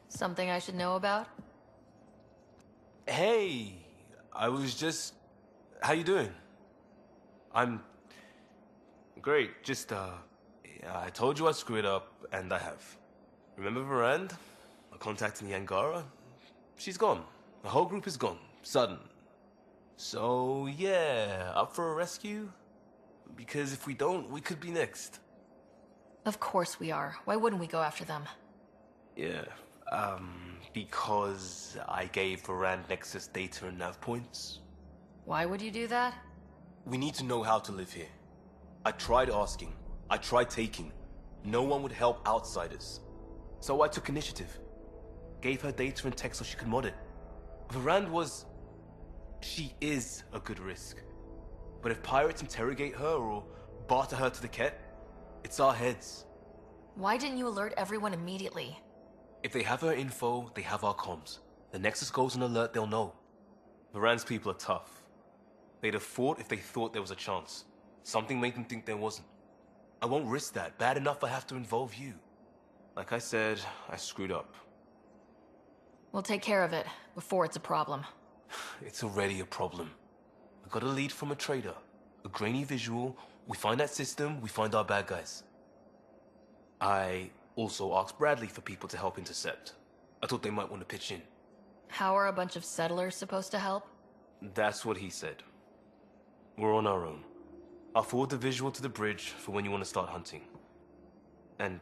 Something I should know about? Hey, I was just... How you doing? I'm... Great, just, yeah, I told you I screwed up, and I have. Remember Varand? I contacted the Angara? She's gone. The whole group is gone. Sudden. So, yeah, up for a rescue? Because if we don't, we could be next. Of course we are. Why wouldn't we go after them? Yeah, because I gave Varand Nexus data and nav points. Why would you do that? We need to know how to live here. I tried asking. I tried taking. No one would help outsiders. So I took initiative. Gave her data and tech so she could mod it. Varand was... She is a good risk. But if pirates interrogate her or barter her to the Ket, it's our heads. Why didn't you alert everyone immediately? If they have her info, they have our comms. The Nexus goes on alert, they'll know. Varand's people are tough. They'd have fought if they thought there was a chance. Something made them think there wasn't. I won't risk that. Bad enough I have to involve you. Like I said, I screwed up. We'll take care of it, before it's a problem. It's already a problem. I got a lead from a trader. A grainy visual. We find that system, we find our bad guys. I also asked Bradley for people to help intercept. I thought they might want to pitch in. How are a bunch of settlers supposed to help? That's what he said. We're on our own. I'll forward the visual to the bridge for when you want to start hunting. And...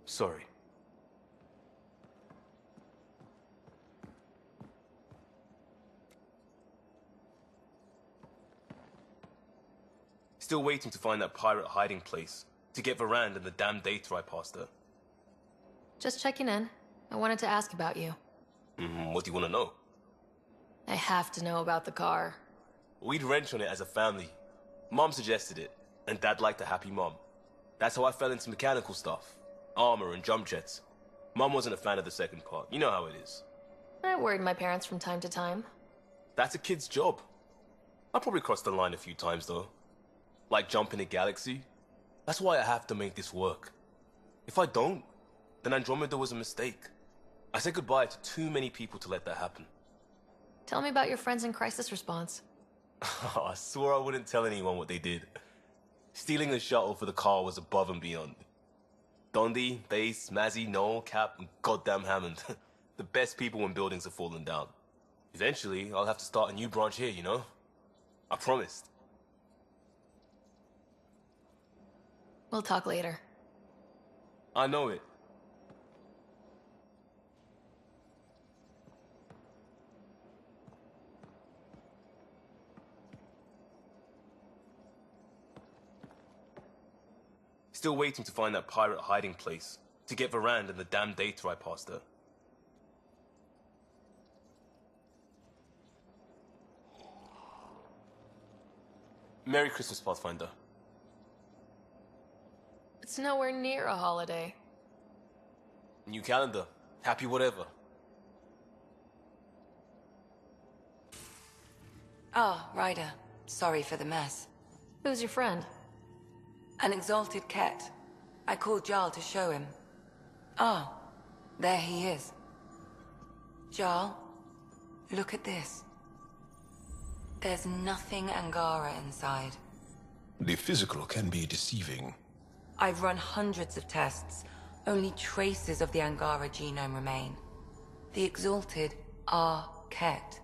sorry. Still waiting to find that pirate hiding place. To get Varand and the damn data I passed her. Just checking in. I wanted to ask about you. What do you want to know? I have to know about the car. We'd wrench on it as a family. Mom suggested it, and Dad liked a happy mom. That's how I fell into mechanical stuff. Armor and jump jets. Mom wasn't a fan of the second part. You know how it is. I worried my parents from time to time. That's a kid's job. I probably crossed the line a few times, though. Like jumping a galaxy. That's why I have to make this work. If I don't, then Andromeda was a mistake. I said goodbye to too many people to let that happen. Tell me about your friends in crisis response. I swore I wouldn't tell anyone what they did. Stealing the shuttle for the car was above and beyond. Dondi, Base, Mazzy, Noel, Cap, and goddamn Hammond. The best people when buildings have fallen down. Eventually, I'll have to start a new branch here, you know? I promised. We'll talk later. I know it. Still waiting to find that pirate hiding place. To get Varand and the damn data I passed her. Merry Christmas, Pathfinder. It's nowhere near a holiday. New calendar. Happy whatever. Ah, Ryder. Sorry for the mess. Who's your friend? An exalted Ket. I called Jarl to show him. Ah, there he is. Jarl, look at this. There's nothing Angara inside. The physical can be deceiving. I've run hundreds of tests. Only traces of the Angara genome remain. The exalted are Ket.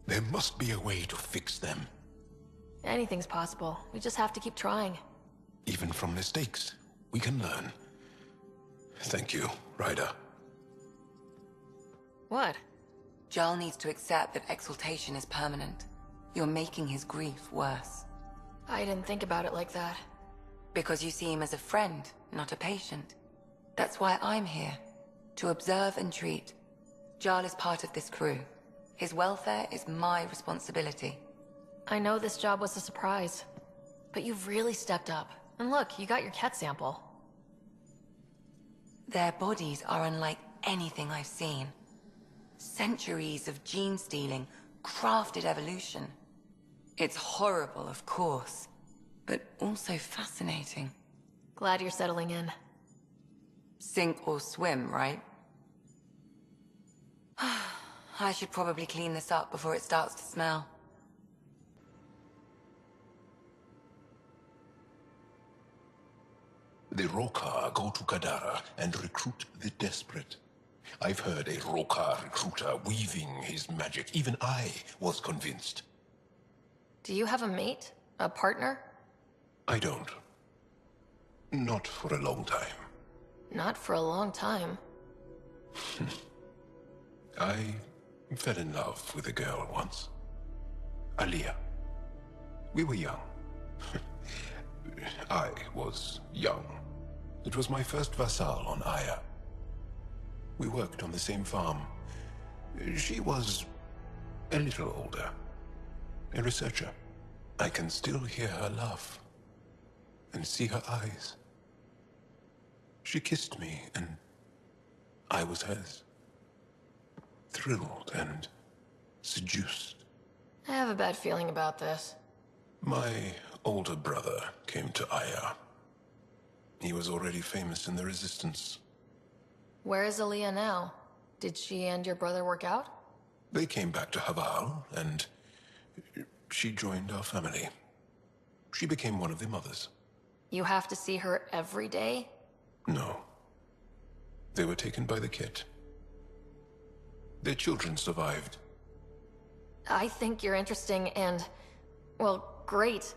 There must be a way to fix them. Anything's possible. We just have to keep trying. Even from mistakes, we can learn. Thank you, Ryder. What? Jarl needs to accept that exaltation is permanent. You're making his grief worse. I didn't think about it like that. Because you see him as a friend, not a patient. That's why I'm here. To observe and treat. Jarl is part of this crew. His welfare is my responsibility. I know this job was a surprise. But you've really stepped up. And look, you got your Ket sample. Their bodies are unlike anything I've seen. Centuries of gene stealing, crafted evolution. It's horrible, of course, but also fascinating. Glad you're settling in. Sink or swim, right? I should probably clean this up before it starts to smell. The Rokar go to Kadara and recruit the desperate. I've heard a Rokar recruiter weaving his magic. Even I was convinced. Do you have a mate? A partner? I don't. Not for a long time. Not for a long time. I fell in love with a girl once. Aliyah. We were young. I was young. It was my first vassal on Aya. We worked on the same farm. She was a little older. A researcher. I can still hear her laugh and see her eyes. She kissed me and I was hers. Thrilled and seduced. I have a bad feeling about this. My older brother came to Aya. He was already famous in the Resistance. Where is Aaliyah now? Did she and your brother work out? They came back to Haval, and she joined our family. She became one of the mothers. You have to see her every day? No. They were taken by the kit. Their children survived. I think you're interesting and, well, great.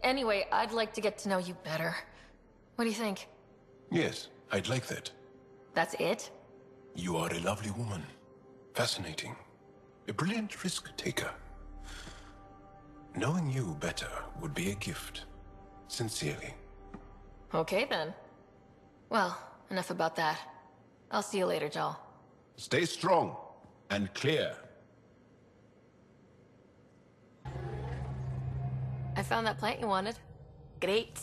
Anyway, I'd like to get to know you better. What do you think? Yes, I'd like that. That's it? You are a lovely woman. Fascinating. A brilliant risk-taker. Knowing you better would be a gift. Sincerely. Okay then. Well, enough about that. I'll see you later, Jal. Stay strong and clear. I found that plant you wanted. Great.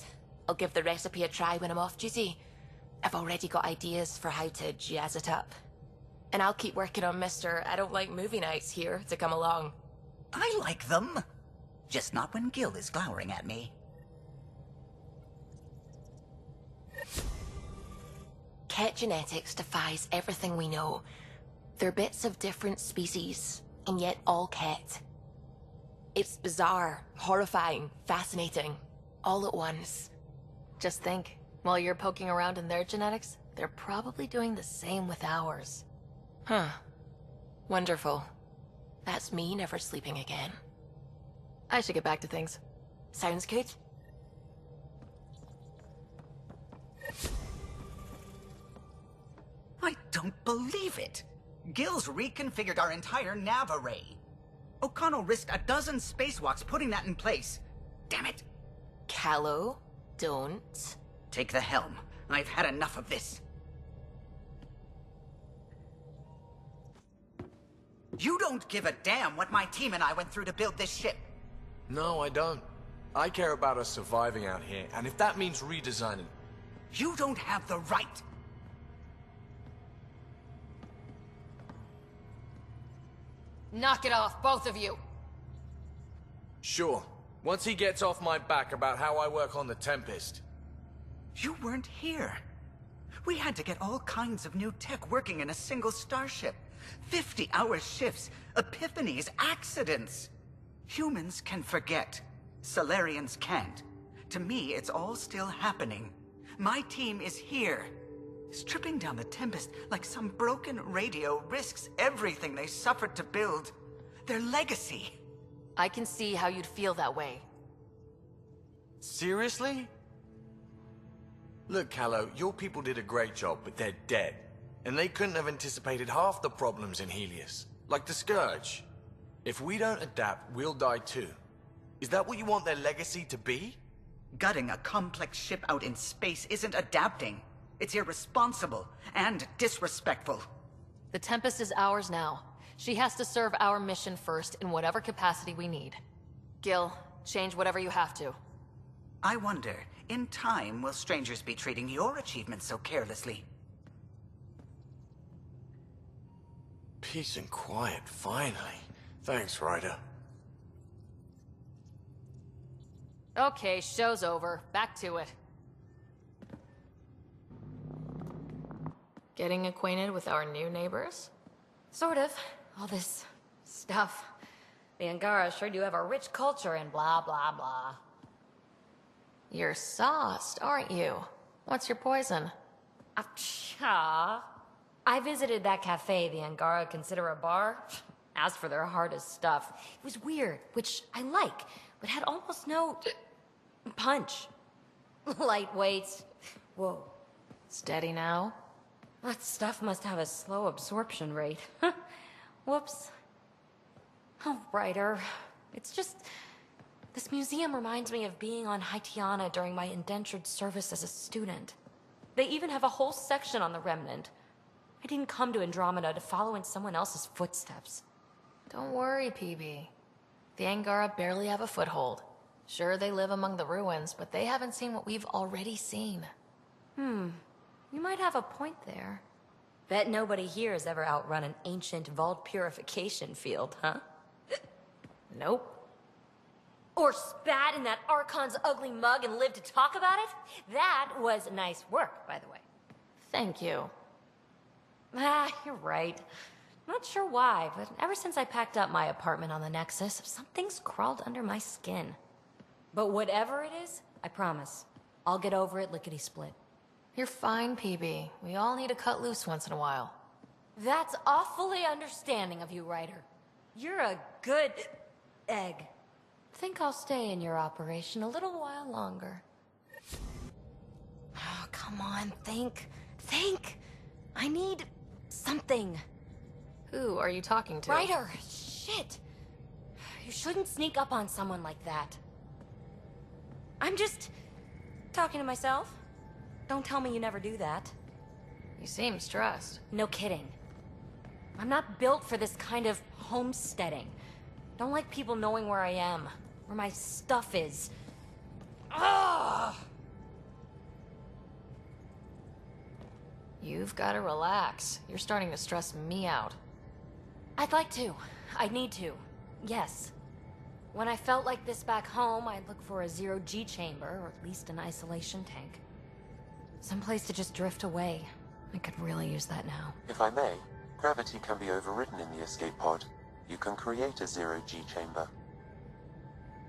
I'll give the recipe a try when I'm off duty. I've already got ideas for how to jazz it up. And I'll keep working on Mr. I don't like movie nights here to come along. I like them. Just not when Gil is glowering at me. Ket genetics defies everything we know. They're bits of different species, and yet all Ket. It's bizarre, horrifying, fascinating, all at once. Just think, while you're poking around in their genetics, they're probably doing the same with ours. Huh. Wonderful. That's me never sleeping again. I should get back to things. Sounds good. I don't believe it. Gil's reconfigured our entire nav array. O'Connell risked a dozen spacewalks putting that in place. Damn it. Callow, don't. Take the helm. I've had enough of this. You don't give a damn what my team and I went through to build this ship. No, I don't. I care about us surviving out here, and if that means redesigning... You don't have the right. Knock it off, both of you! Sure. Once he gets off my back about how I work on the Tempest. You weren't here. We had to get all kinds of new tech working in a single starship. 50-hour shifts, epiphanies, accidents. Humans can forget. Solarians can't. To me, it's all still happening. My team is here. Stripping down the Tempest like some broken radio risks everything they suffered to build. Their legacy. I can see how you'd feel that way. Seriously? Look, Callow, your people did a great job, but they're dead. And they couldn't have anticipated half the problems in Helios. Like the Scourge. If we don't adapt, we'll die too. Is that what you want their legacy to be? Gutting a complex ship out in space isn't adapting. It's irresponsible and disrespectful. The Tempest is ours now. She has to serve our mission first in whatever capacity we need. Gil, change whatever you have to. I wonder, in time, will strangers be treating your achievements so carelessly? Peace and quiet, finally. Thanks, Ryder. Okay, show's over. Back to it. Getting acquainted with our new neighbors? Sort of. All this stuff. The Angara sure do have a rich culture and blah, blah, blah. You're sauced, aren't you? What's your poison? Acha. I visited that cafe the Angara consider a bar. Asked for their hardest stuff. It was weird, which I like, but had almost no punch. Lightweight. Whoa. Steady now? That stuff must have a slow absorption rate. Whoops. Oh, Ryder. It's just... This museum reminds me of being on Haitiana during my indentured service as a student. They even have a whole section on the Remnant. I didn't come to Andromeda to follow in someone else's footsteps. Don't worry, PB. The Angara barely have a foothold. Sure, they live among the ruins, but they haven't seen what we've already seen. You might have a point there. Bet nobody here has ever outrun an ancient vault purification field, huh? Nope. Or spat in that Archon's ugly mug and lived to talk about it? That was nice work, by the way. Thank you. You're right. Not sure why, but ever since I packed up my apartment on the Nexus, something's crawled under my skin. But whatever it is, I promise, I'll get over it lickety-split. You're fine, PB. We all need to cut loose once in a while. That's awfully understanding of you, Ryder. You're a good egg. Think I'll stay in your operation a little while longer. Oh, come on, think. Think! I need something. Who are you talking to? Ryder! Shit! You shouldn't sneak up on someone like that. I'm just talking to myself. Don't tell me you never do that. You seem stressed. No kidding. I'm not built for this kind of homesteading. Don't like people knowing where I am, where my stuff is. Ugh! You've got to relax. You're starting to stress me out. I'd like to. I need to. Yes. When I felt like this back home, I'd look for a zero-G chamber, or at least an isolation tank. Someplace to just drift away. I could really use that now. If I may, gravity can be overridden in the escape pod. You can create a zero-G chamber.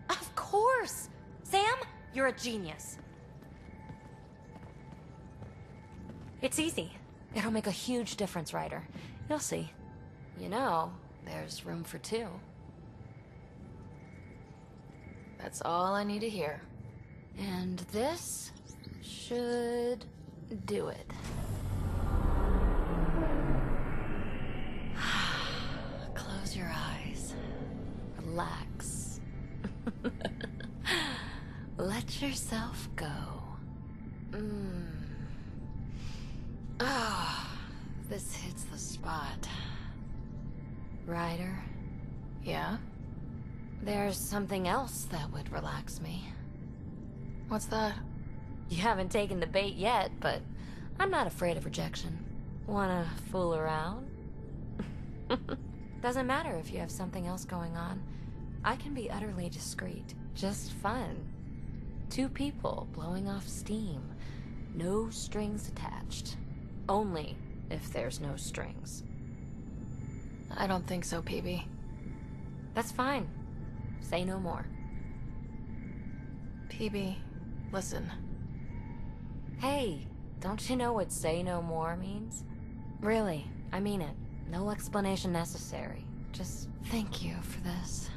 Of course! Sam, you're a genius. It's easy. It'll make a huge difference, Ryder. You'll see. You know, there's room for two. That's all I need to hear. And this should do it. Close your eyes. Relax. Let yourself go. This hits the spot. Ryder? Yeah? There's something else that would relax me. What's that? You haven't taken the bait yet, but I'm not afraid of rejection. Wanna fool around? Doesn't matter if you have something else going on. I can be utterly discreet. Just fun. Two people blowing off steam. No strings attached. Only if there's no strings. I don't think so, PB. That's fine. Say no more. PB, listen. Hey, don't you know what say no more means? Really, I mean it. No explanation necessary. Just thank you for this.